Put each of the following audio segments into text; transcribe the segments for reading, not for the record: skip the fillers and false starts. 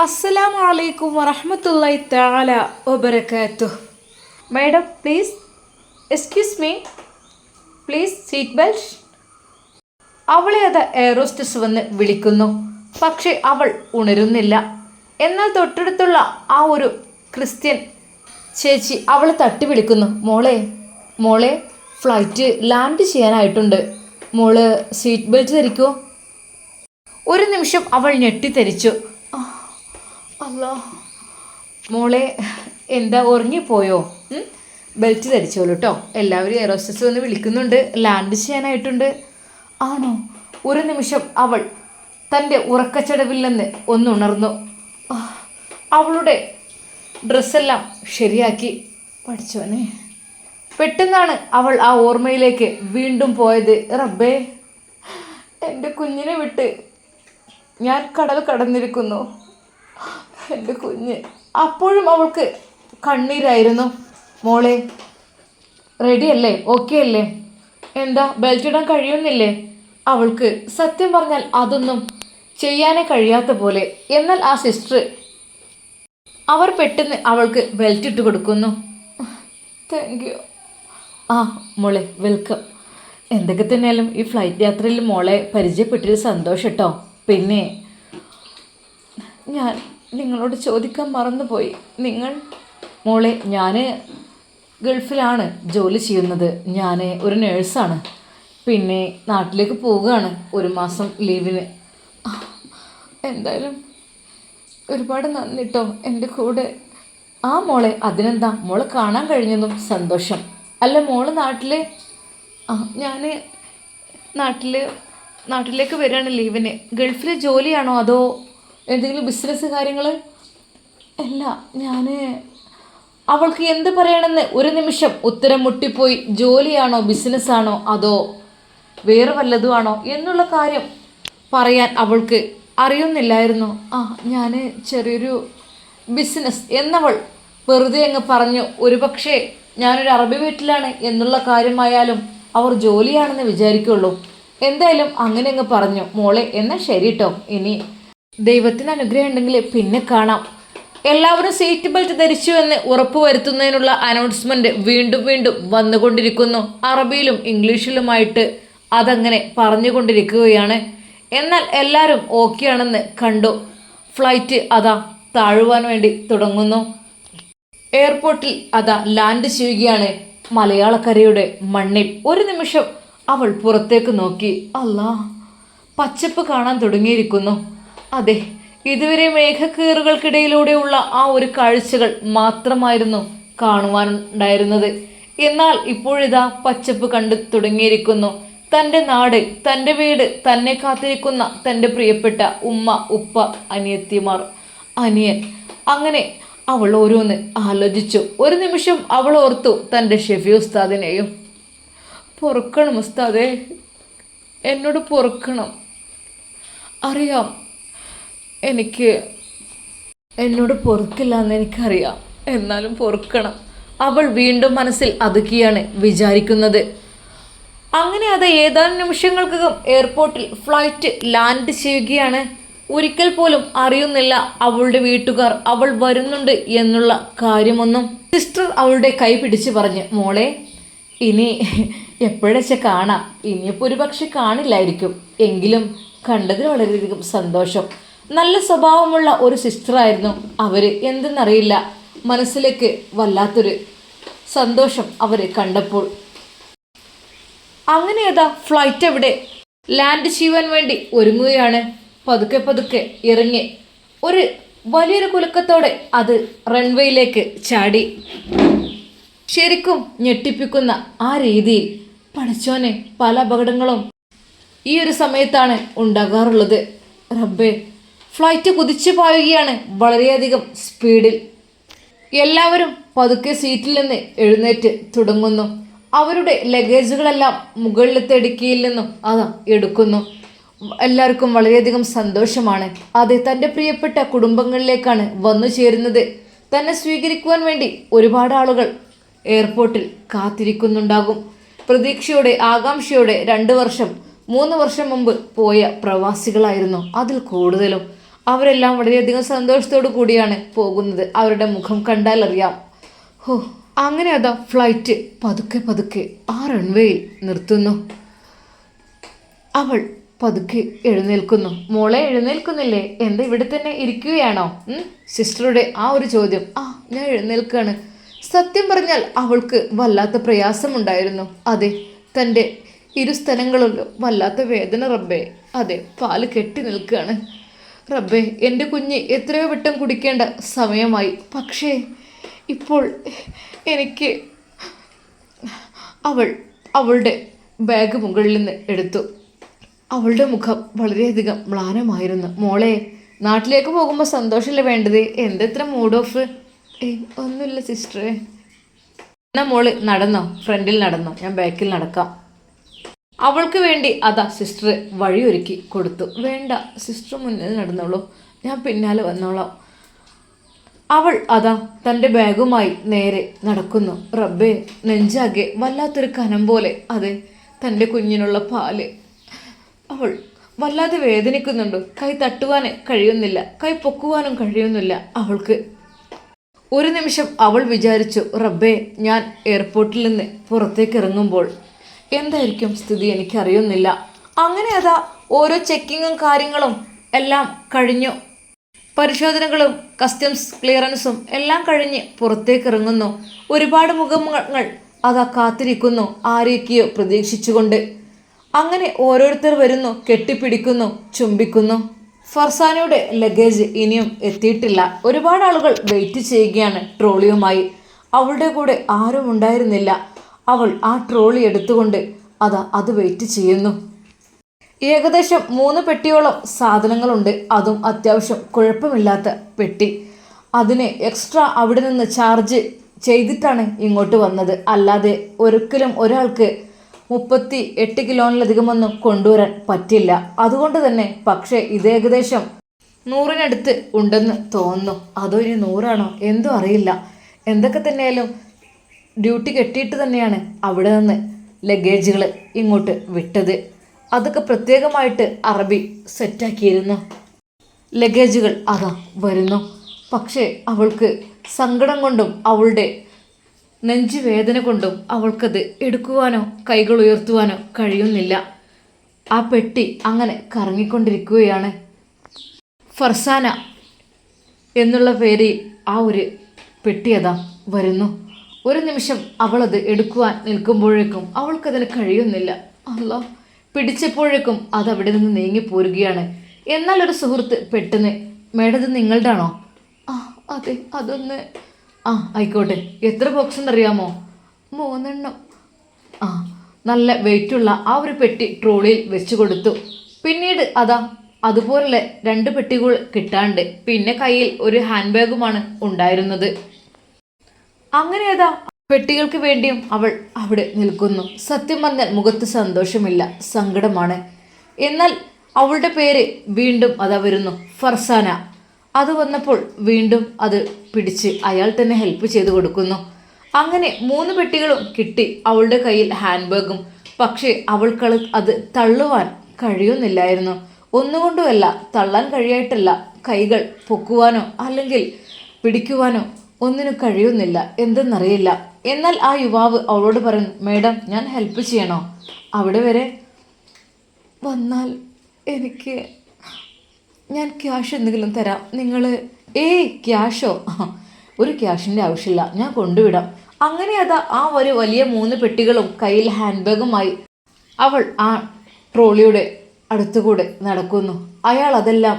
Assalamu alaikum warahmatullahi ta'ala wabarakatuh. Madam, please. Excuse me. Please, seat belt. അവളെ അത് air hostess വന്ന് വിളിക്കുന്നു. പക്ഷേ അവൾ ഉണരുന്നില്ല. എന്നാൽ തൊട്ടടുത്തുള്ള ആ ഒരു ക്രിസ്ത്യൻ ചേച്ചി അവളെ തട്ടി വിളിക്കുന്നു. മോളെ മോളെ ഫ്ലൈറ്റ് ലാൻഡ് ചെയ്യാനായിട്ടുണ്ട്. മോള് സീറ്റ് ബെൽറ്റ് ധരിക്കുമോ? ഒരു നിമിഷം അവൾ ഞെട്ടിത്തെരിച്ചു. അല്ല മോളെ, എന്താ ഉറങ്ങിപ്പോയോ? ബെൽറ്റ് ധരിച്ചോളൂ കേട്ടോ. എല്ലാവരും എയറോസ്റ്റസ് വന്ന് വിളിക്കുന്നുണ്ട്, ലാൻഡ് ചെയ്യാനായിട്ടുണ്ട്. ആണോ? ഒരു നിമിഷം അവൾ തൻ്റെ ഉറക്കച്ചടവിൽ നിന്ന് ഒന്നുണർന്നു. അവളുടെ ഡ്രസ്സെല്ലാം ശരിയാക്കി. പഠിച്ചോനെ, പെട്ടെന്നാണ് അവൾ ആ ഓർമ്മയിലേക്ക് വീണ്ടും പോയത്. റബ്ബേ, എൻ്റെ കുഞ്ഞിനെ വിട്ട് ഞാൻ കടൽ കടന്നിരിക്കുന്നു. എൻ്റെ കുഞ്ഞ്. അപ്പോഴും അവൾക്ക് കണ്ണീരായിരുന്നു. മോളെ, റെഡിയല്ലേ? ഓക്കെ അല്ലേ? എന്താ ബെൽറ്റ് ഇടാൻ കഴിയുന്നില്ലേ? അവൾക്ക് സത്യം പറഞ്ഞാൽ അതൊന്നും ചെയ്യാനേ കഴിയാത്ത പോലെ. എന്നാൽ ആ സിസ്റ്റർ അവർ പെട്ടെന്ന് അവൾക്ക് ബെൽറ്റ് ഇട്ട് കൊടുക്കുന്നു. Thank you. ആ മോളെ, വെൽക്കം. എന്തൊക്കെ തന്നെയാലും ഈ ഫ്ലൈറ്റ് യാത്രയിൽ മോളെ പരിചയപ്പെട്ടൊരു സന്തോഷം കേട്ടോ. പിന്നെ ഞാൻ നിങ്ങളോട് ചോദിക്കാൻ മറന്നുപോയി. നിങ്ങൾ മോളെ, ഞാൻ ഗൾഫിലാണ് ജോലി ചെയ്യുന്നത്. ഞാൻ ഒരു നേഴ്സാണ്. പിന്നെ നാട്ടിലേക്ക് പോവുകയാണ് 1 മാസം ലീവിന്. എന്തായാലും ഒരുപാട് നന്ദി കേട്ടോ എൻ്റെ കൂടെ. ആ മോളെ, അതിനെന്താ, മോളെ കാണാൻ കഴിഞ്ഞതും സന്തോഷം. അല്ല മോള് നാട്ടിൽ? ഞാൻ നാട്ടിലേക്ക് വരികയാണ് ലീവിന്. ഗൾഫിൽ ജോലിയാണോ അതോ എന്തെങ്കിലും ബിസിനസ് കാര്യങ്ങൾ? അല്ല, ഞാൻ അവൾക്ക് എന്ത് പറയണമെന്ന് ഒരു നിമിഷം ഉത്തരം മുട്ടിപ്പോയി. ജോലിയാണോ ബിസിനസ്സാണോ അതോ വേറെ വല്ലതുമാണോ എന്നുള്ള കാര്യം പറയാൻ അവൾക്ക് അറിയുന്നില്ലായിരുന്നു. ഞാൻ ചെറിയൊരു ബിസിനസ് എന്നവൾ വെറുതെ അങ്ങ് പറഞ്ഞു. ഒരു പക്ഷേ ഞാനൊരു അറബി വീട്ടിലാണ് എന്നുള്ള കാര്യമായാലും അവർ ജോലിയാണെന്ന് വിചാരിക്കുള്ളൂ. എന്തായാലും അങ്ങനെ അങ്ങ് പറഞ്ഞു. മോളെ, എന്നാൽ ശരി കേട്ടോ. ഇനി ദൈവത്തിന് അനുഗ്രഹം ഉണ്ടെങ്കിൽ പിന്നെ കാണാം. എല്ലാവരും സീറ്റ് ബെൽറ്റ് ധരിച്ചു എന്ന് ഉറപ്പുവരുത്തുന്നതിനുള്ള അനൗൺസ്മെൻറ്റ് വീണ്ടും വീണ്ടും വന്നുകൊണ്ടിരിക്കുന്നു. അറബിയിലും ഇംഗ്ലീഷിലുമായിട്ട് അതങ്ങനെ പറഞ്ഞുകൊണ്ടിരിക്കുകയാണ്. എന്നാൽ എല്ലാവരും ഓക്കെ ആണെന്ന് കണ്ടു. ഫ്ലൈറ്റ് അതാ താഴുവാൻ വേണ്ടി തുടങ്ങുന്നു. എയർപോർട്ടിൽ അതാ ലാൻഡ് ചെയ്യുകയാണ് മലയാളക്കരയുടെ മണ്ണിൽ. ഒരു നിമിഷം അവൾ പുറത്തേക്ക് നോക്കി. അല്ലാ, പച്ചപ്പ് കാണാൻ തുടങ്ങിയിരിക്കുന്നു. അതെ, ഇതുവരെ മേഘക്കീറുകൾക്കിടയിലൂടെയുള്ള ആ ഒരു കാഴ്ചകൾ മാത്രമായിരുന്നു കാണുവാനുണ്ടായിരുന്നത്. എന്നാൽ ഇപ്പോഴിതാ പച്ചപ്പ് കണ്ടു തുടങ്ങിയിരിക്കുന്നു. തൻ്റെ നാട്, തൻ്റെ വീട്, തന്നെ കാത്തിരിക്കുന്ന തൻ്റെ പ്രിയപ്പെട്ട ഉമ്മ, ഉപ്പ, അനിയത്തിമാർ, അനിയൻ. അങ്ങനെ അവൾ ഓരോന്ന് ആലോചിച്ചു. ഒരു നിമിഷം അവൾ ഓർത്തു തൻ്റെ ഷെഫി ഉസ്താദിനെയും. പൊറുക്കണം ഉസ്താദേ, എന്നോട് പൊറുക്കണം. അറിയാം എനിക്ക് എന്നോട് പൊറുക്കില്ല എന്ന് എനിക്കറിയാം, എന്നാലും പൊറുക്കണം. അവൾ വീണ്ടും മനസ്സിൽ അതുക്കിയാണ് വിചാരിക്കുന്നത്. അങ്ങനെ അത് ഏതാനും നിമിഷങ്ങൾക്കകം എയർപോർട്ടിൽ ഫ്ലൈറ്റ് ലാൻഡ് ചെയ്യുകയാണ്. ഒരിക്കൽ പോലും അറിയുന്നില്ല അവളുടെ വീട്ടുകാർ അവൾ വരുന്നുണ്ട് എന്നുള്ള കാര്യമൊന്നും. സിസ്റ്റർ അവളുടെ കൈ പിടിച്ച് പറഞ്ഞു, മോളെ, ഇനി എപ്പോഴച്ച കാണാം. ഇനിയിപ്പോൾ ഒരു പക്ഷെ കാണില്ലായിരിക്കും, എങ്കിലും കണ്ടതിൽ വളരെയധികം സന്തോഷം. നല്ല സ്വഭാവമുള്ള ഒരു സിസ്റ്ററായിരുന്നു അവർ. എന്തെന്നറിയില്ല, മനസ്സിലേക്ക് വല്ലാത്തൊരു സന്തോഷം അവരെ കണ്ടപ്പോൾ. അങ്ങനെ അതാ ഫ്ലൈറ്റ് അവിടെ ലാൻഡ് ചെയ്യുവാൻ വേണ്ടി ഒരുങ്ങുകയാണ്. പതുക്കെ പതുക്കെ ഇറങ്ങി ഒരു വലിയൊരു കുലുക്കത്തോടെ അത് റൺവേയിലേക്ക് ചാടി. ശരിക്കും ഞെട്ടിപ്പിക്കുന്ന ആ രീതിയിൽ. പഠിച്ചോനെ, പല അപകടങ്ങളും ഈ ഒരു സമയത്താണ് ഉണ്ടാകാറുള്ളത്. റബ്ബേ, ഫ്ലൈറ്റ് കുതിച്ചു പായുകയാണ് വളരെയധികം സ്പീഡിൽ. എല്ലാവരും പതുക്കെ സീറ്റിൽ നിന്ന് എഴുന്നേറ്റ് തുടങ്ങുന്നു. അവരുടെ ലഗേജുകളെല്ലാം മുകളിലത്തെ ഇടുക്കിയിൽ നിന്നും അതാ എടുക്കുന്നു. എല്ലാവർക്കും വളരെയധികം സന്തോഷമാണ്. അത് തൻ്റെ പ്രിയപ്പെട്ട കുടുംബങ്ങളിലേക്കാണ് വന്നു ചേരുന്നത്. തന്നെ സ്വീകരിക്കുവാൻ വേണ്ടി ഒരുപാട് ആളുകൾ എയർപോർട്ടിൽ കാത്തിരിക്കുന്നുണ്ടാകും. പ്രതീക്ഷയോടെ, ആകാംക്ഷയോടെ 2 വർഷം 3 വർഷം മുമ്പ് പോയ പ്രവാസികളായിരുന്നു അതിൽ കൂടുതലും. അവരെല്ലാം വളരെയധികം സന്തോഷത്തോടു കൂടിയാണ് പോകുന്നത്. അവരുടെ മുഖം കണ്ടാലറിയാം. ഹോ, അങ്ങനെ അതാ ഫ്ലൈറ്റ് പതുക്കെ പതുക്കെ ആ റൺവേയിൽ നിർത്തുന്നു. അവൾ പതുക്കെ എഴുന്നേൽക്കുന്നു. മോളെ എഴുന്നേൽക്കുന്നില്ലേ? എന്താ ഇവിടെ തന്നെ ഇരിക്കുകയാണോ? സിസ്റ്ററുടെ ആ ഒരു ചോദ്യം. ഞാൻ എഴുന്നേൽക്കാണ്. സത്യം പറഞ്ഞാൽ അവൾക്ക് വല്ലാത്ത പ്രയാസമുണ്ടായിരുന്നു. അതെ, തൻ്റെ ഇരുസ്ഥലങ്ങളിലും വല്ലാത്ത വേദന റബ്ബേ. അതെ, പാല് കെട്ടി നിൽക്കുകയാണ് റബ്ബേ. എൻ്റെ കുഞ്ഞ് എത്രയോ വട്ടം കുടിക്കേണ്ട സമയമായി. പക്ഷേ ഇപ്പോൾ എനിക്ക് അവളുടെ ബാഗ് മുകളിൽ നിന്ന് എടുത്തു. അവളുടെ മുഖം വളരെയധികം മ്ലാനമായിരുന്നു. മോളെ, നാട്ടിലേക്ക് പോകുമ്പോൾ സന്തോഷമല്ലേ വേണ്ടത്? എന്തെത്ര മൂഡ് ഓഫ്? ഒന്നുമില്ല സിസ്റ്ററെ. എന്നാ മോള് നടന്നോ, ഫ്രണ്ടിൽ നടന്നോ, ഞാൻ ബാക്കിൽ നടക്കാം. അവൾക്ക് വേണ്ടി അതാ സിസ്റ്റർ വഴിയൊരുക്കി കൊടുത്തു. വേണ്ട, സിസ്റ്റർ മുന്നിൽ നടന്നോളൂ, ഞാൻ പിന്നാലെ വന്നോളാം. അവൾ അതാ തൻ്റെ ബാഗുമായി നേരെ നടക്കുന്നു. റബ്ബേ, നെഞ്ചാകെ വല്ലാത്തൊരു കനം പോലെ. അതെ, തൻ്റെ കുഞ്ഞിനുള്ള പാല്. അവൾ വല്ലാതെ വേദനിക്കുന്നുണ്ട്. കൈ തട്ടുവാൻ കഴിയുന്നില്ല, കൈ പൊക്കുവാനും കഴിയുന്നില്ല അവൾക്ക്. ഒരു നിമിഷം അവൾ വിചാരിച്ചു, റബ്ബേ, ഞാൻ എയർപോർട്ടിൽ നിന്ന് പുറത്തേക്ക് ഇറങ്ങുമ്പോൾ എന്തായിരിക്കും സ്ഥിതി എനിക്കറിയുന്നില്ല. അങ്ങനെ അതാ ഓരോ ചെക്കിങ്ങും കാര്യങ്ങളും എല്ലാം കഴിഞ്ഞു. പരിശോധനകളും കസ്റ്റംസ് ക്ലിയറൻസും എല്ലാം കഴിഞ്ഞ് പുറത്തേക്ക് ഇറങ്ങുന്നു. ഒരുപാട് മുഖങ്ങൾ അതാ കാത്തിരിക്കുന്നു, ആരെയൊക്കെയോ പ്രതീക്ഷിച്ചുകൊണ്ട്. അങ്ങനെ ഓരോരുത്തർ വരുന്നു, കെട്ടിപ്പിടിക്കുന്നു, ചുംബിക്കുന്നു. ഫർസാനയുടെ ലഗേജ് ഇനിയും എത്തിയിട്ടില്ല. ഒരുപാട് ആളുകൾ വെയിറ്റ് ചെയ്യുകയാണ് ട്രോളിയുമായി. അവളുടെ കൂടെ ആരും ഉണ്ടായിരുന്നില്ല. അവൾ ആ ട്രോളി എടുത്തുകൊണ്ട് അത് വെയിറ്റ് ചെയ്യുന്നു. ഏകദേശം 3 പെട്ടിയോളം സാധനങ്ങളുണ്ട്. അതും അത്യാവശ്യം കുഴപ്പമില്ലാത്ത പെട്ടി. അതിന് എക്സ്ട്രാ അവിടെ നിന്ന് ചാർജ് ചെയ്തിട്ടാണ് ഇങ്ങോട്ട് വന്നത്. അല്ലാതെ ഒരിക്കലും ഒരാൾക്ക് 38 കിലോയിലധികമൊന്നും കൊണ്ടുവരാൻ പറ്റില്ല. അതുകൊണ്ട് തന്നെ പക്ഷേ ഇത് ഏകദേശം 100-നടുത്ത് ഉണ്ടെന്ന് തോന്നുന്നു. അതോ ഇനി 100-ആണോ എന്തോ അറിയില്ല. എന്തൊക്കെ തന്നെയായാലും ഡ്യൂട്ടി കെട്ടിയിട്ട് തന്നെയാണ് അവിടെ നിന്ന് ലഗേജുകൾ ഇങ്ങോട്ട് വിട്ടത്. അതൊക്കെ പ്രത്യേകമായിട്ട് അറബി സെറ്റാക്കിയിരുന്നു. ലഗേജുകൾ അതാ വരുന്നു. പക്ഷേ അവൾക്ക് സങ്കടം കൊണ്ടും അവളുടെ നെഞ്ചുവേദന കൊണ്ടും അവൾക്കത് എടുക്കുവാനോ കൈകൾ ഉയർത്തുവാനോ കഴിയുന്നില്ല. ആ പെട്ടി അങ്ങനെ കറങ്ങിക്കൊണ്ടിരിക്കുകയാണ്. ഫർസാന എന്നുള്ള പേരിൽ ആ ഒരു പെട്ടി അതാ വരുന്നു. ഒരു നിമിഷം അവളത് എടുക്കുവാൻ നിൽക്കുമ്പോഴേക്കും അവൾക്കതിന് കഴിയുന്നില്ല. അല്ലാ, പിടിച്ചപ്പോഴേക്കും അതവിടെ നിന്ന് നീങ്ങിപ്പോരുകയാണ്. എന്നാൽ ഒരു സുഹൃത്ത് പെട്ടെന്ന്, മേഡത് നിങ്ങളുടെ ആണോ? അതെ, അതൊന്ന് ആയിക്കോട്ടെ. എത്ര ബോക്സ് എന്നറിയാമോ? 3 എണ്ണം. നല്ല വെയിറ്റുള്ള ആ ഒരു പെട്ടി ട്രോളിയിൽ വെച്ച് കൊടുത്തു. പിന്നീട് അതുപോലെ 2 പെട്ടികൾ കിട്ടാണ്ട് പിന്നെ കയ്യിൽ ഒരു ഹാൻഡ് ബാഗുമാണ് ഉണ്ടായിരുന്നത്. അങ്ങനെ പെട്ടികൾക്ക് വേണ്ടിയും അവൾ അവിടെ നിൽക്കുന്നു. സത്യം പറഞ്ഞാൽ മുഖത്ത് സന്തോഷമില്ല, സങ്കടമാണ്. എന്നാൽ അവളുടെ പേര് വീണ്ടും വരുന്നു, ഫർസാന. അത് വന്നപ്പോൾ വീണ്ടും അത് പിടിച്ച് അയാൾ തന്നെ ഹെൽപ്പ് ചെയ്ത് കൊടുക്കുന്നു. അങ്ങനെ 3 പെട്ടികളും കിട്ടി. അവളുടെ കയ്യിൽ ഹാൻഡ് ബാഗും. പക്ഷേ അവൾക്ക് അത് തള്ളുവാൻ കഴിയുന്നില്ലായിരുന്നു. ഒന്നുകൊണ്ടുമല്ല, തള്ളാൻ കഴിയായിട്ടല്ല, കൈകൾ പൊക്കുവാനോ അല്ലെങ്കിൽ പിടിക്കുവാനോ ഒന്നിനും കഴിയുന്നില്ല. എന്തെന്നറിയില്ല. എന്നാൽ ആ യുവാവ് അവളോട് പറയുന്നു, മേഡം, ഞാൻ ഹെൽപ്പ് ചെയ്യണോ? അവിടെ വരെ വന്നാൽ ഞാൻ ക്യാഷ് എന്തെങ്കിലും തരാം. നിങ്ങൾ ക്യാഷോ? ഒരു ക്യാഷിൻ്റെ ആവശ്യമില്ല, ഞാൻ കൊണ്ടുവിടാം. അങ്ങനെ ആ ഒരു വലിയ 3 പെട്ടികളും കയ്യിൽ ഹാൻഡ് ബാഗുമായി അവൾ ആ ട്രോളിയുടെ അടുത്തുകൂടെ നടക്കുന്നു. അയാൾ അതെല്ലാം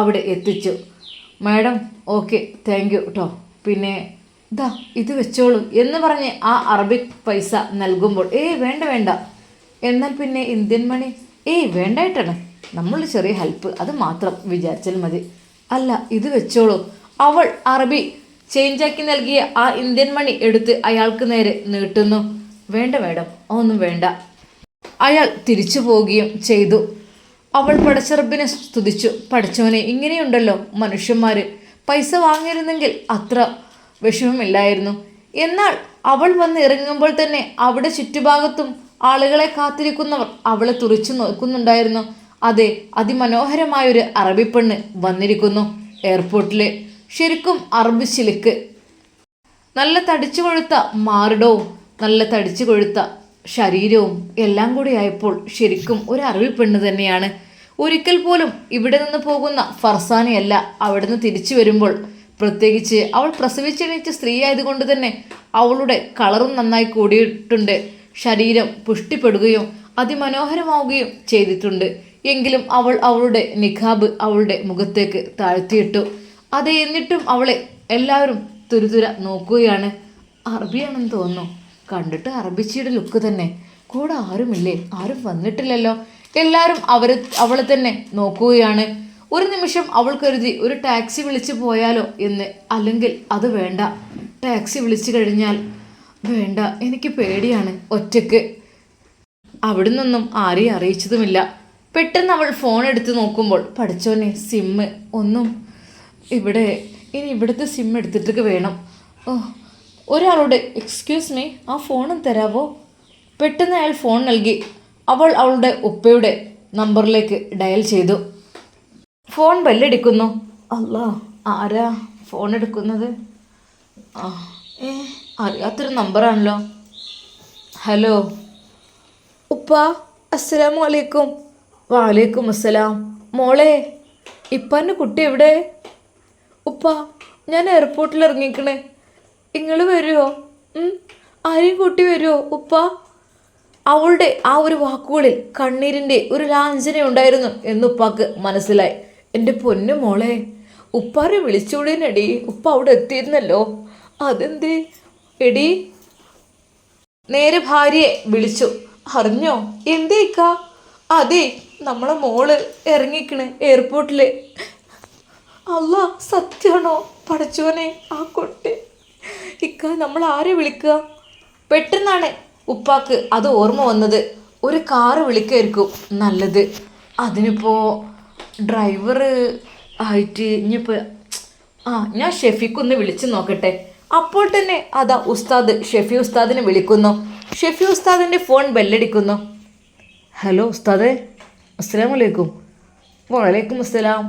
അവിടെ എത്തിച്ചു. മാഡം, ഓക്കെ, താങ്ക് യു കേട്ടോ. പിന്നെ ഇത് വെച്ചോളൂ എന്ന് പറഞ്ഞ് ആ അറബിക് പൈസ നൽകുമ്പോൾ വേണ്ട വേണ്ട. എന്നാൽ പിന്നെ ഇന്ത്യൻ മണി വേണ്ടായിട്ടാണ്, നമ്മൾ ചെറിയ ഹെൽപ്പ് അത് മാത്രം വിചാരിച്ചാൽ മതി. അല്ല, ഇത് വെച്ചോളൂ. അവൾ അറബി ചേഞ്ചാക്കി നൽകിയ ആ ഇന്ത്യൻ മണി എടുത്ത് അയാൾക്ക് നേരെ നീട്ടുന്നു. വേണ്ട മാഡം, ഒന്നും വേണ്ട. അയാൾ തിരിച്ചു പോവുകയും ചെയ്തു. അവൾ പടച്ചറബിനെ സ്തുതിച്ചു. പഠിച്ചവനെ, ഇങ്ങനെയുണ്ടല്ലോ മനുഷ്യന്മാർ. പൈസ വാങ്ങിയിരുന്നെങ്കിൽ അത്ര വിഷമമില്ലായിരുന്നു. എന്നാൽ അവൾ വന്ന് ഇറങ്ങുമ്പോൾ തന്നെ അവിടെ ചുറ്റുഭാഗത്തും ആളുകളെ കാത്തിരിക്കുന്നവർ അവളെ തുറിച്ചു നോക്കുന്നുണ്ടായിരുന്നു. അതെ, അതിമനോഹരമായൊരു അറബി പെണ്ണ് വന്നിരിക്കുന്നു എയർപോർട്ടിൽ. ശരിക്കും അറബി സിൽക്ക്, നല്ല തടിച്ചു കൊഴുത്ത മാറിടവും നല്ല തടിച്ചു കൊഴുത്ത ശരീരവും എല്ലാം കൂടി ആയപ്പോൾ ശരിക്കും ഒരു അറബി പെണ്ണ് തന്നെയാണ്. ഒരിക്കൽ പോലും ഇവിടെ നിന്ന് പോകുന്ന ഫർസാനയല്ല അവിടുന്ന് തിരിച്ചു വരുമ്പോൾ. പ്രത്യേകിച്ച് അവൾ പ്രസവിച്ചെണീച്ച സ്ത്രീ ആയതുകൊണ്ട് തന്നെ അവളുടെ കളറും നന്നായി കൂടിയിട്ടുണ്ട്. ശരീരം പുഷ്ടിപ്പെടുകയും അതിമനോഹരമാവുകയും ചെയ്തിട്ടുണ്ട്. എങ്കിലും അവൾ അവളുടെ നിഖാബ് അവളുടെ മുഖത്തേക്ക് താഴ്ത്തിയിട്ടു. അത് എന്നിട്ടും അവളെ എല്ലാവരും തുരുതുര നോക്കുകയാണ്. അറബിയാണെന്ന് തോന്നുന്നു, കണ്ടിട്ട് അറബിച്ചിയുടെ ലുക്ക് തന്നെ. കൂടെ ആരുമില്ലേ? ആരും വന്നിട്ടില്ലല്ലോ. എല്ലാവരും അവളെ തന്നെ നോക്കുകയാണ്. ഒരു നിമിഷം അവൾ കരുതി ഒരു ടാക്സി വിളിച്ചു പോയാലോ എന്ന്. അല്ലെങ്കിൽ അത് വേണ്ട, ടാക്സി വിളിച്ചു കഴിഞ്ഞാൽ വേണ്ട, എനിക്ക് പേടിയാണ് ഒറ്റയ്ക്ക്. അവിടെ നിന്നൊന്നും ആരെയും അറിയിച്ചതുമില്ല. പെട്ടെന്ന് അവൾ ഫോൺ എടുത്ത് നോക്കുമ്പോൾ പഠിച്ചോനെ സിമ്മ് ഒന്നും ഇവിടെ, ഇനി ഇവിടുത്തെ സിം എടുത്തിട്ടൊക്കെ വേണം. ഓ, ഒരാളോട് എക്സ്ക്യൂസ് മീ, ആ ഫോണും തരാവോ? പെട്ടെന്ന് അയാൾ ഫോൺ നൽകി. അവൾ അവളുടെ ഉപ്പയുടെ നമ്പറിലേക്ക് ഡയൽ ചെയ്തു. ഫോൺ ബെല്ലടിക്കുന്നു. അല്ലാ, ആരാ ഫോൺ എടുക്കുന്നത്? ആ, അറിയാത്തൊരു നമ്പറാണല്ലോ. ഹലോ ഉപ്പ, അസ്സലാമു അലൈക്കും. വാലേക്കും അസ്സലാം. മോളെ, ഇപ്പാൻ്റെ കുട്ടി എവിടെ? ഉപ്പ, ഞാൻ എയർപോർട്ടിൽ ഇറങ്ങിക്കണേ, നിങ്ങൾ വരുമോ? ആരെയും കൂട്ടി വരുമോ ഉപ്പ? അവളുടെ ആ ഒരു വാക്കുകളിൽ കണ്ണീരിൻ്റെ ഒരു ലാഞ്ചനയുണ്ടായിരുന്നു എന്നുപ്പാക്ക് മനസ്സിലായി. എൻ്റെ പൊന്നു മോളെ, ഉപ്പാരെ വിളിച്ചോളീനടി, ഉപ്പ അവിടെ എത്തിയിരുന്നല്ലോ. അതെന്തേ എടി? നേരെ ഭാര്യയെ വിളിച്ചു. അറിഞ്ഞോ? എന്തേക്കാ? അതെ, നമ്മളെ മോള് ഇറങ്ങിക്കണ് എയർപോർട്ടിൽ. അല്ല, സത്യമാണോ? പഠിച്ചോനെ, ആ കുട്ടി ഇക്ക, നമ്മൾ ആരെ വിളിക്കുക? പെട്ടെന്നാണ് ഉപ്പാക്ക് അത് ഓർമ്മ വന്നത്. ഒരു കാറ് വിളിക്കായിരിക്കും നല്ലത്. അതിനിപ്പോൾ ഡ്രൈവർ ആയിട്ട് ഇനിയിപ്പോൾ ഞാൻ ഷെഫിക്കൊന്ന് വിളിച്ച് നോക്കട്ടെ. അപ്പോൾ തന്നെ അതാ ഉസ്താദ് ഷെഫി ഉസ്താദിനെ വിളിക്കുന്നു. ഷെഫി ഉസ്താദിൻ്റെ ഫോൺ ബെല്ലടിക്കുന്നു. ഹലോ ഉസ്താദേ, അസ്സലാമു അലൈക്കും. വലൈക്കും അസ്സലാം.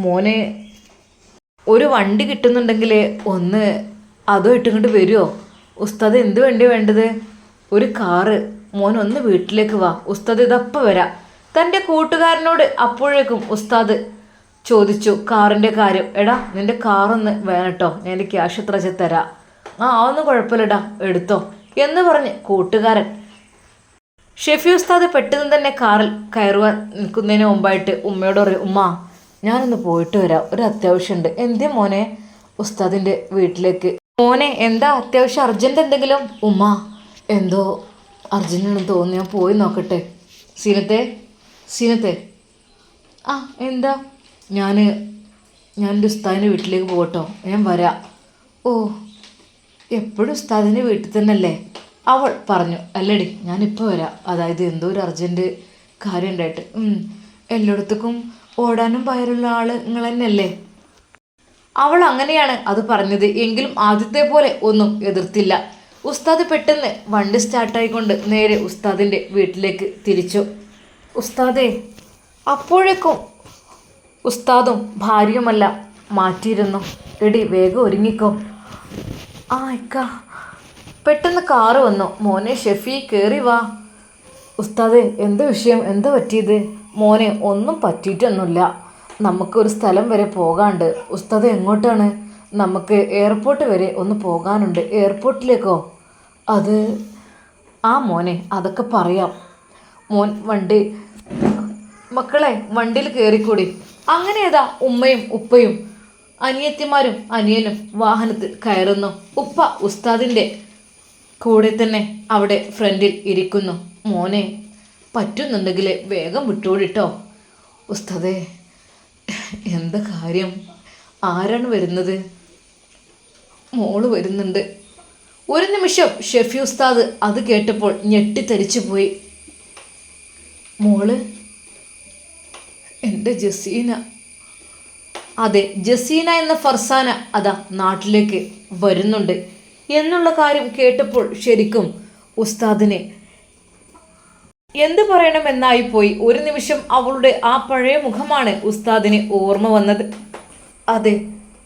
മോനെ ഒരു വണ്ടി കിട്ടുന്നുണ്ടെങ്കിൽ ഒന്ന് അതോ ഇട്ടുകൊണ്ട് വരുമോ? ഉസ്താദ് എന്ത് വണ്ടി വേണ്ടത്? ഒരു കാറ്. മോനൊന്ന് വീട്ടിലേക്ക് വാ, ഉസ്താദ് ഇതപ്പം വരാം. തൻ്റെ കൂട്ടുകാരനോട് അപ്പോഴേക്കും ഉസ്താദ് ചോദിച്ചു കാറിൻ്റെ കാര്യം. എടാ, നിൻ്റെ കാറൊന്ന് വേണട്ടോ, ഞാൻ ക്യാഷ് എത്ര തരാം. അതൊന്നും കുഴപ്പമില്ലടാ, എടുത്തോ എന്ന് പറഞ്ഞ് കൂട്ടുകാരൻ ഷെഫി ഉസ്താദ് പെട്ടെന്ന് തന്നെ കാറിൽ കയറുവാൻ നിൽക്കുന്നതിന് മുമ്പായിട്ട് ഉമ്മയോട് പറയും, ഉമ്മ ഞാനൊന്ന് പോയിട്ട് വരാം, ഒരു അത്യാവശ്യമുണ്ട്. എന്തേ മോനെ? ഉസ്താദിൻ്റെ വീട്ടിലേക്ക്. മോനെ എന്താ അത്യാവശ്യം, അർജൻറ്റ് എന്തെങ്കിലും? ഉമ്മ എന്തോ അർജൻറ്റാണെന്ന് തോന്നി, ഞാൻ പോയി നോക്കട്ടെ. സീനത്തെ എന്താ? ഞാൻ എൻ്റെ ഉസ്താദിൻ്റെ വീട്ടിലേക്ക് പോകട്ടോ, ഞാൻ വരാം. ഓ, എപ്പോഴും ഉസ്താദിൻ്റെ വീട്ടിൽ തന്നെയല്ലേ? അവൾ പറഞ്ഞു. അല്ലടി, ഞാനിപ്പോൾ വരാം. അതായത് എന്തോ ഒരു അർജൻറ്റ് കാര്യം ഉണ്ടായിട്ട്. എല്ലായിടത്തേക്കും ഓടാനും പയറുള്ള ആൾ നിങ്ങൾ തന്നെയല്ലേ? അവൾ അങ്ങനെയാണ് അത് പറഞ്ഞത്. എങ്കിലും ആദ്യത്തെ പോലെ ഒന്നും എതിർത്തില്ല. ഉസ്താദ് പെട്ടെന്ന് വണ്ടി സ്റ്റാർട്ടായിക്കൊണ്ട് നേരെ ഉസ്താദിൻ്റെ വീട്ടിലേക്ക് തിരിച്ചു. ഉസ്താദേ, അപ്പോഴേക്കും ഉസ്താദും ഭാര്യയുമെല്ലാം മാറ്റിയിരുന്നു. എടി, വേഗം ഒരുങ്ങിക്കോ. ഇക്ക. പെട്ടെന്ന് കാറ് വന്നു. മോനെ ഷെഫി, കയറി വാ. ഉസ്താദേ, എന്താ വിഷയം? എന്താ പറ്റിയത്? മോനെ, ഒന്നും പറ്റിയിട്ടൊന്നുമില്ല. നമുക്കൊരു സ്ഥലം വരെ പോകാണ്ട്. ഉസ്താദ് എങ്ങോട്ടാണ്? നമുക്ക് എയർപോർട്ട് വരെ ഒന്ന് പോകാനുണ്ട്. എയർപോർട്ടിലേക്കോ? അത് മോനെ, അതൊക്കെ പറയാം. മോൻ വണ്ടി, മക്കളെ വണ്ടിയിൽ കയറിക്കൂടി. അങ്ങനെ ഏതാ ഉമ്മയും ഉപ്പയും അനിയത്തിമാരും അനിയനും വാഹനത്തിൽ കയറുന്നു. ഉപ്പ ഉസ്താദിൻ്റെ കൂടെ തന്നെ അവിടെ ഫ്രണ്ടിൽ ഇരിക്കുന്നു. മോനെ, പറ്റുന്നുണ്ടെങ്കിൽ വേഗം വിട്ടോടിട്ടോ. ഉസ്താദേ, എന്താ കാര്യം? ആരാണ് വരുന്നത്? മോള് വരുന്നുണ്ട്. ഒരു നിമിഷം ഷെഫി ഉസ്താദ് അത് കേട്ടപ്പോൾ ഞെട്ടിത്തരിച്ചു പോയി. മോള്? എൻ്റെ ജസീന. അതെ, ജസീന എന്ന ഫർസാന അതാ നാട്ടിലേക്ക് വരുന്നുണ്ട് എന്നുള്ള കാര്യം കേട്ടപ്പോൾ ശരിക്കും ഉസ്താദിനെ എന്ത് പറയണമെന്നായിപ്പോയി. ഒരു നിമിഷം അവളുടെ ആ പഴയ മുഖമാണ് ഉസ്താദിന് ഓർമ്മ വന്നത്. അതെ,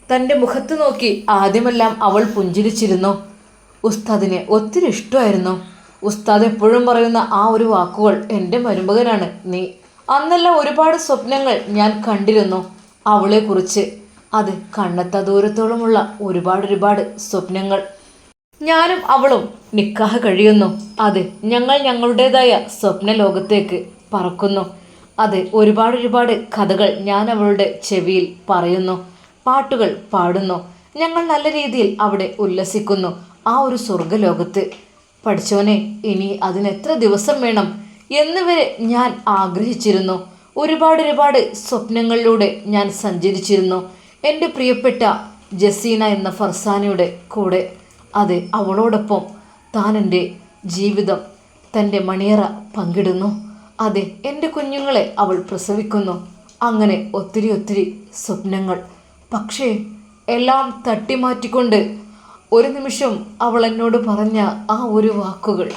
തൻ്റെ മുഖത്ത് നോക്കി ആദ്യമെല്ലാം അവൾ പുഞ്ചിരിച്ചിരുന്നു. ഉസ്താദിനെ ഒത്തിരി ഇഷ്ടമായിരുന്നു. ഉസ്താദ് എപ്പോഴും പറയുന്ന ആ ഒരു വാക്കുകൾ, എൻ്റെ മരുമകനാണ് നീ. അന്നെല്ലാം ഒരുപാട് സ്വപ്നങ്ങൾ ഞാൻ കണ്ടിരുന്നു അവളെക്കുറിച്ച്. അത് കണ്ണെത്താ ദൂരത്തോളമുള്ള ഒരുപാട് സ്വപ്നങ്ങൾ. ഞാനും അവളും നിക്കാഹ് കഴിയുന്നു. അതെ, ഞങ്ങൾ ഞങ്ങളുടേതായ സ്വപ്ന ലോകത്തേക്ക് പറക്കുന്നു. അതെ, ഒരുപാട് കഥകൾ ഞാൻ അവളുടെ ചെവിയിൽ പറയുന്നു, പാട്ടുകൾ പാടുന്നു. ഞങ്ങൾ നല്ല രീതിയിൽ അവിടെ ഉല്ലസിക്കുന്നു ആ ഒരു സ്വർഗലോകത്ത്. പഠിച്ചോനെ, ഇനി അതിനെത്ര ദിവസം വേണം എന്ന് വരെ ഞാൻ ആഗ്രഹിച്ചിരുന്നു. ഒരുപാട് സ്വപ്നങ്ങളിലൂടെ ഞാൻ സഞ്ചരിച്ചിരുന്നു എൻ്റെ പ്രിയപ്പെട്ട ജസീന എന്ന ഫർസാനയുടെ കൂടെ. അതെ, അവളോടൊപ്പം താൻ എൻ്റെ ജീവിതം, തൻ്റെ മണിയറ പങ്കിടുന്നു. അതെ, എൻ്റെ കുഞ്ഞുങ്ങളെ അവൾ പ്രസവിക്കുന്നു. അങ്ങനെ ഒത്തിരി സ്വപ്നങ്ങൾ. പക്ഷേ എല്ലാം തട്ടിമാറ്റിക്കൊണ്ട് ഒരു നിമിഷം അവൾ എന്നോട് പറഞ്ഞ ആ ഒരു വാക്കുകൾ,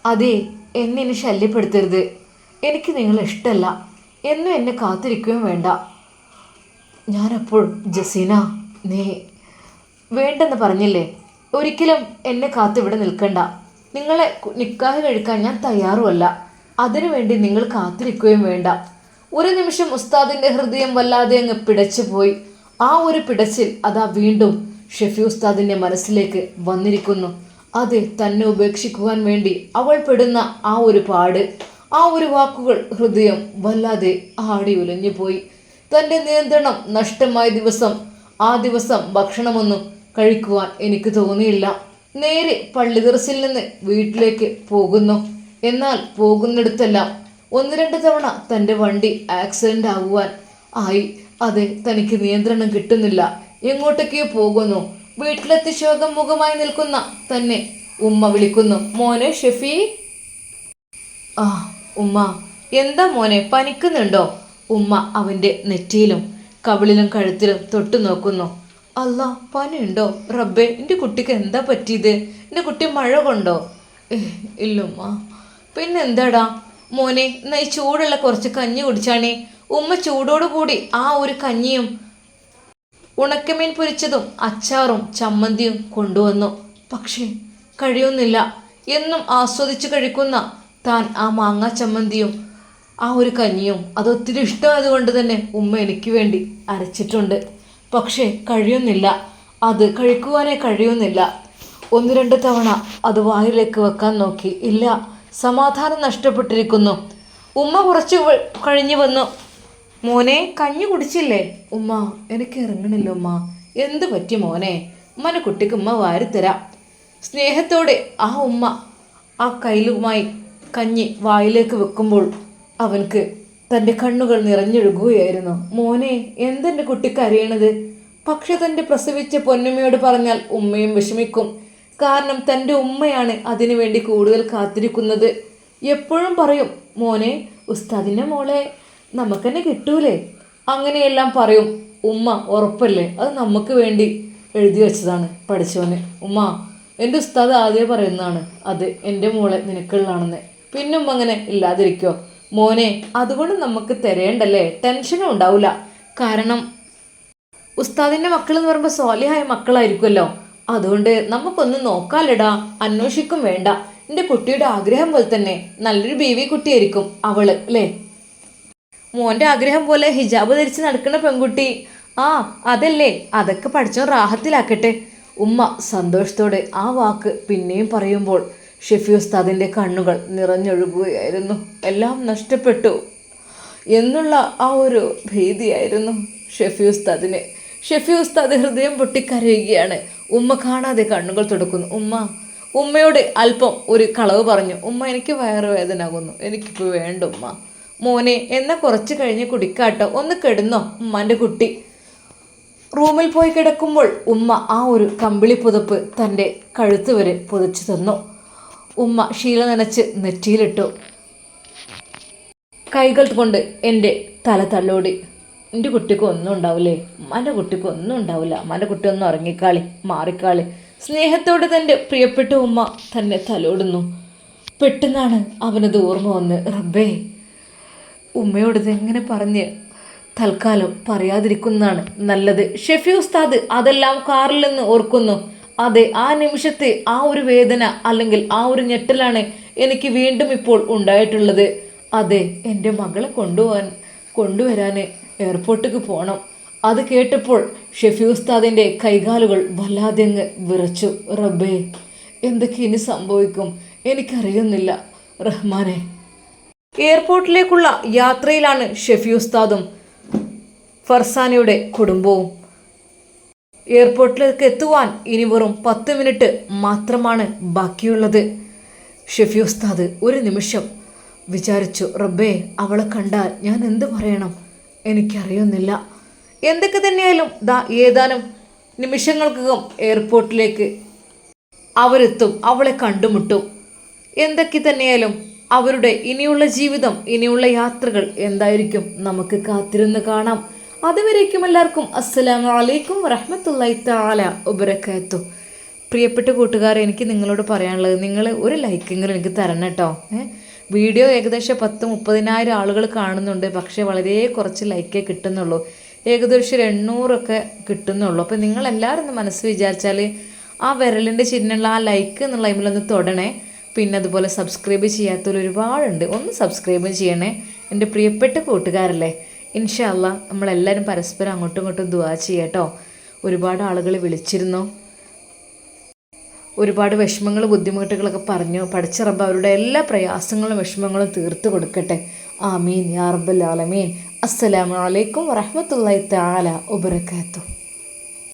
അതെ, എന്നെ ശല്യപ്പെടുത്തരുത്, എനിക്ക് നിങ്ങളെ ഇഷ്ടമല്ല, എന്നും എന്നെ കാത്തിരിക്കുകയും വേണ്ട. ഞാനപ്പോൾ ജസീന, നീ വേണ്ടെന്ന് പറഞ്ഞില്ലേ, ഒരിക്കലും എന്നെ കാത്തിവിടെ നിൽക്കണ്ട, നിങ്ങളെ നിക്കാഹ് കഴിക്കാൻ ഞാൻ തയ്യാറുമല്ല, അതിനുവേണ്ടി നിങ്ങൾ കാത്തിരിക്കുകയും വേണ്ട. ഒരു നിമിഷം ഉസ്താദിൻ്റെ ഹൃദയം വല്ലാതെ അങ്ങ് പിടച്ചു പോയി. ആ ഒരു പിടച്ചിൽ അതാ വീണ്ടും ഷെഫി ഉസ്താദിൻ്റെ മനസ്സിലേക്ക് വന്നിരിക്കുന്നു. അതെ, തന്നെ ഉപേക്ഷിക്കുവാൻ വേണ്ടി അവൾ പെടുന്ന ആ ഒരു പാട്, ആ ഒരു വാക്കുകൾ ഹൃദയം വല്ലാതെ ആടി ഉലഞ്ഞു പോയി. തൻ്റെ നിയന്ത്രണം നഷ്ടമായ ദിവസം, ആ ദിവസം ഭക്ഷണമൊന്നും കഴിക്കുവാൻ എനിക്ക് തോന്നിയില്ല. നേരെ പള്ളി ദർസിൽ നിന്ന് വീട്ടിലേക്ക് പോകുന്നു. എന്നാൽ പോകുന്നിടത്തെല്ലാം 1-2 തവണ തൻ്റെ വണ്ടി ആക്സിഡൻ്റ് ആകുവാൻ ആയി. അതെ, തനിക്ക് നിയന്ത്രണം കിട്ടുന്നില്ല, എങ്ങോട്ടൊക്കെയോ പോകുന്നു. വീട്ടിലെത്തി ശോകമുഖമായി നിൽക്കുന്ന തന്നെ ഉമ്മ വിളിക്കുന്നു, മോനെ ഷെഫി. ആ ഉമ്മ, എന്താ മോനെ, പനിക്കുന്നുണ്ടോ? ഉമ്മ അവൻ്റെ നെറ്റിയിലും കവിളിലും കഴുത്തിലും തൊട്ടു നോക്കുന്നു. അല്ല, പനിയുണ്ടോ? റബ്ബേ, എൻ്റെ കുട്ടിക്ക് എന്താ പറ്റിയത്? എൻ്റെ കുട്ടി മഴ കൊണ്ടോ? ഇല്ലുമ്മ. പിന്നെന്താടാ മോനെ, എന്നാ ഈ ചൂടുള്ള കുറച്ച് കഞ്ഞി കുടിച്ചാണേ. ഉമ്മ ചൂടോടുകൂടി ആ ഒരു കഞ്ഞിയും ഉണക്കമീൻ പൊരിച്ചതും അച്ചാറും ചമ്മന്തിയും കൊണ്ടുവന്നു. പക്ഷേ കഴിയുന്നില്ല. എന്നും ആസ്വദിച്ച് കഴിക്കുന്ന താൻ ആ മാങ്ങാ ചമ്മന്തിയും ആ ഒരു കഞ്ഞിയും അതൊത്തിരി ഇഷ്ടമായതുകൊണ്ട് തന്നെ ഉമ്മ എനിക്ക് വേണ്ടി അരച്ചിട്ടുണ്ട്. പക്ഷേ കഴിയുന്നില്ല, അത് കഴിക്കുവാനേ കഴിയുന്നില്ല. 1-2 തവണ അത് വായിലേക്ക് വെക്കാൻ നോക്കി. ഇല്ല, സമാധാനം നഷ്ടപ്പെട്ടിരിക്കുന്നു. ഉമ്മ കുറച്ച് കഴിഞ്ഞു വന്നു. മോനെ, കഞ്ഞി കുടിച്ചില്ലേ? ഉമ്മ, എനിക്ക് ഇറങ്ങണില്ല ഉമ്മ. എന്ത് പറ്റി മോനെ? ഉമ്മനെ കുട്ടിക്ക് ഉമ്മ വാരിത്തരാം. സ്നേഹത്തോടെ ആ ഉമ്മ ആ കയ്യിലുമായി കഞ്ഞി വായിലേക്ക് വെക്കുമ്പോൾ അവൻക്ക് തൻ്റെ കണ്ണുകൾ നിറഞ്ഞൊഴുകുകയായിരുന്നു. മോനെ, എന്തെൻ്റെ കുട്ടിക്ക് അറിയണത്? പക്ഷെ തൻ്റെ പ്രസവിച്ച പൊന്നുമ്മയോട് പറഞ്ഞാൽ ഉമ്മയും വിഷമിക്കും. കാരണം തൻ്റെ ഉമ്മയാണ് അതിനു വേണ്ടി കൂടുതൽ കാത്തിരിക്കുന്നത്. എപ്പോഴും പറയും, മോനെ, ഉസ്താദിൻ്റെ മോളെ നമുക്കെന്നെ കിട്ടൂലേ, അങ്ങനെയെല്ലാം പറയും. ഉമ്മ ഉറപ്പല്ലേ, അത് നമുക്ക് വേണ്ടി എഴുതി വെച്ചതാണ് പഠിച്ചവന്. ഉമ്മ, എൻ്റെ ഉസ്താദ് ആദ്യം പറയുന്നതാണ് അത് എൻ്റെ മോളെ നിനക്കുള്ളതാണെന്ന്. പിന്നും അങ്ങനെ ഇല്ലാതിരിക്കോ മോനെ? അതുകൊണ്ട് നമുക്ക് തരേണ്ടല്ലേ, ടെൻഷനും ഉണ്ടാവില്ല. കാരണം ഉസ്താദിൻ്റെ മക്കൾ എന്ന് പറയുമ്പോൾ സ്വാലിഹായ മക്കളായിരിക്കുമല്ലോ. അതുകൊണ്ട് നമുക്കൊന്നും നോക്കാലടാ, അന്വേഷിക്കും വേണ്ട. എൻ്റെ കുട്ടിയുടെ ആഗ്രഹം പോലെ തന്നെ നല്ലൊരു ബേബി കുട്ടിയായിരിക്കും അവള്, അല്ലേ? മോൻ്റെ ആഗ്രഹം പോലെ ഹിജാബ് ധരിച്ച് നടക്കുന്ന പെൺകുട്ടി. ആ അതല്ലേ, അതൊക്കെ പഠിച്ചോ റാഹത്തിലാക്കട്ടെ. ഉമ്മ സന്തോഷത്തോടെ ആ വാക്ക് പിന്നെയും പറയുമ്പോൾ ഷെഫി ഉസ്താദിൻ്റെ കണ്ണുകൾ നിറഞ്ഞൊഴുകുകയായിരുന്നു. എല്ലാം നഷ്ടപ്പെട്ടു എന്നുള്ള ആ ഒരു ഭീതിയായിരുന്നു ഷെഫി ഉസ്താദിന്. ഷെഫി ഉസ്താദ് ഹൃദയം പൊട്ടിക്കരയുകയാണ്. ഉമ്മ കാണാതെ കണ്ണുകൾ തുടക്കുന്നു. ഉമ്മയോട് അല്പം ഒരു കളവ് പറഞ്ഞു. ഉമ്മ, എനിക്ക് വയറുവേദന ആകുന്നു, എനിക്കിപ്പോൾ വേണ്ട ഉമ്മ. മോനെ, എന്നാൽ കുറച്ച് കഴിഞ്ഞ് കുടിക്കാട്ടോ, ഒന്ന് കിടന്നോ. ഉമ്മാൻ്റെ കുട്ടി റൂമിൽ പോയി കിടക്കുമ്പോൾ ഉമ്മ ആ ഒരു കമ്പിളി പുതപ്പ് തൻ്റെ കഴുത്ത് വരെ പുതച്ചു തന്നു. ഉമ്മ ശീല നനച്ച് നെറ്റിയിലിട്ടു. കൈകൾ കൊണ്ട് എൻ്റെ തല തള്ളോടി. എൻ്റെ കുട്ടിക്ക് ഒന്നും ഉണ്ടാവില്ലേ, ഉമ്മാൻ്റെ കുട്ടിക്ക് ഒന്നും ഉണ്ടാവില്ല, ഉമ്മാൻ്റെ കുട്ടി ഒന്ന് ഉറങ്ങിക്കാളി, മാറിക്കാളി. സ്നേഹത്തോടെ തൻ്റെ പ്രിയപ്പെട്ട ഉമ്മ തന്നെ തലോടുന്നു. പെട്ടെന്നാണ് അവനത് ഓർമ്മ വന്ന്, റബ്ബേ, ഉമ്മയോട് ഇതെങ്ങനെ പറഞ്ഞ് തൽക്കാലം പറയാതിരിക്കുന്നതാണ് നല്ലത്. ഷെഫി ഉസ്താദ് അതെല്ലാം കാറിൽ നിന്ന് ഓർക്കുന്നു. അതെ, ആ നിമിഷത്തെ ആ ഒരു വേദന അല്ലെങ്കിൽ ആ ഒരു ഞെട്ടലാണ് എനിക്ക് വീണ്ടും ഇപ്പോൾ ഉണ്ടായിട്ടുള്ളത്. അതെ, എൻ്റെ മകളെ കൊണ്ടുവരാൻ എയർപോർട്ടിലേക്ക് പോകണം. അത് കേട്ടപ്പോൾ ഷെഫി ഉസ്താദിൻ്റെ കൈകാലുകൾ വല്ലാതെ അങ്ങ് വിറച്ചു. റബ്ബേ, എന്തൊക്കെ ഇനി സംഭവിക്കും എനിക്കറിയുന്നില്ല റഹ്മാനെ. എയർപോർട്ടിലേക്കുള്ള യാത്രയിലാണ് ഷെഫി ഉസ്താദും ഫർസാനയുടെ കുടുംബവും. എയർപോർട്ടിലേക്ക് എത്തുവാൻ ഇനി വെറും 10 മിനിറ്റ് മാത്രമാണ് ബാക്കിയുള്ളത്. ഷെഫി ഉസ്താദ് ഒരു നിമിഷം വിചാരിച്ചു, റബ്ബേ, അവളെ കണ്ടാൽ ഞാൻ എന്ത് പറയണം എനിക്കറിയുന്നില്ല. എന്തൊക്കെ തന്നെയായാലും ഏതാനും നിമിഷങ്ങൾക്കകം എയർപോർട്ടിലേക്ക് അവരെത്തും, അവളെ കണ്ടുമുട്ടും. എന്തൊക്കെ തന്നെയായാലും അവരുടെ ഇനിയുള്ള ജീവിതം, ഇനിയുള്ള യാത്രകൾ എന്തായിരിക്കും നമുക്ക് കാത്തിരുന്ന് കാണാം. അതുവരേക്കും എല്ലാവർക്കും അസ്സലാമു അലൈക്കും വറഹ്മത്തുള്ളാഹി തആല വബറകാതുഹു. പ്രിയപ്പെട്ട കൂട്ടുകാരെ, എനിക്ക് നിങ്ങളോട് പറയാനുള്ളത്, നിങ്ങൾ ഒരു ലൈക്കെങ്കിലും എനിക്ക് തരണം കേട്ടോ. വീഡിയോ ഏകദേശം 10-30,000 ആളുകൾ കാണുന്നുണ്ട്, പക്ഷേ വളരെ കുറച്ച് ലൈക്കേ കിട്ടുന്നുള്ളൂ. ഏകദേശം 800 കിട്ടുന്നുള്ളൂ. അപ്പോൾ നിങ്ങളെല്ലാവരും ഒന്ന് മനസ്സ് വിചാരിച്ചാൽ ആ വിരലിൻ്റെ ചിഹ്നമുള്ള ആ ലൈക്ക് എന്നുള്ള ടൈമിലൊന്ന് തൊടണേ. പിന്നെ അതുപോലെ സബ്സ്ക്രൈബ് ചെയ്യാത്തവർ ഒരുപാടുണ്ട്, ഒന്ന് സബ്സ്ക്രൈബ് ചെയ്യണേ എൻ്റെ പ്രിയപ്പെട്ട കൂട്ടുകാരല്ലേ. ഇൻഷാ അല്ലാ നമ്മളെല്ലാവരും പരസ്പരം അങ്ങോട്ടും ഇങ്ങോട്ടും ദുആ ചെയ്യട്ടോ. ഒരുപാട് ആളുകൾ വിളിച്ചിരുന്നു, ഒരുപാട് വിഷമങ്ങൾ ബുദ്ധിമുട്ടുകളൊക്കെ പറഞ്ഞു. പഠിച്ച റബ്ബ് അവരുടെ എല്ലാ പ്രയാസങ്ങളും വിഷമങ്ങളും തീർത്ത് കൊടുക്കട്ടെ. ആമീൻ യാ റബ്ബൽ ആലമീൻ. അസ്സലാമു അലൈക്കും വറഹ്മത്തുള്ളാഹി തആല വബറകാതുഹു.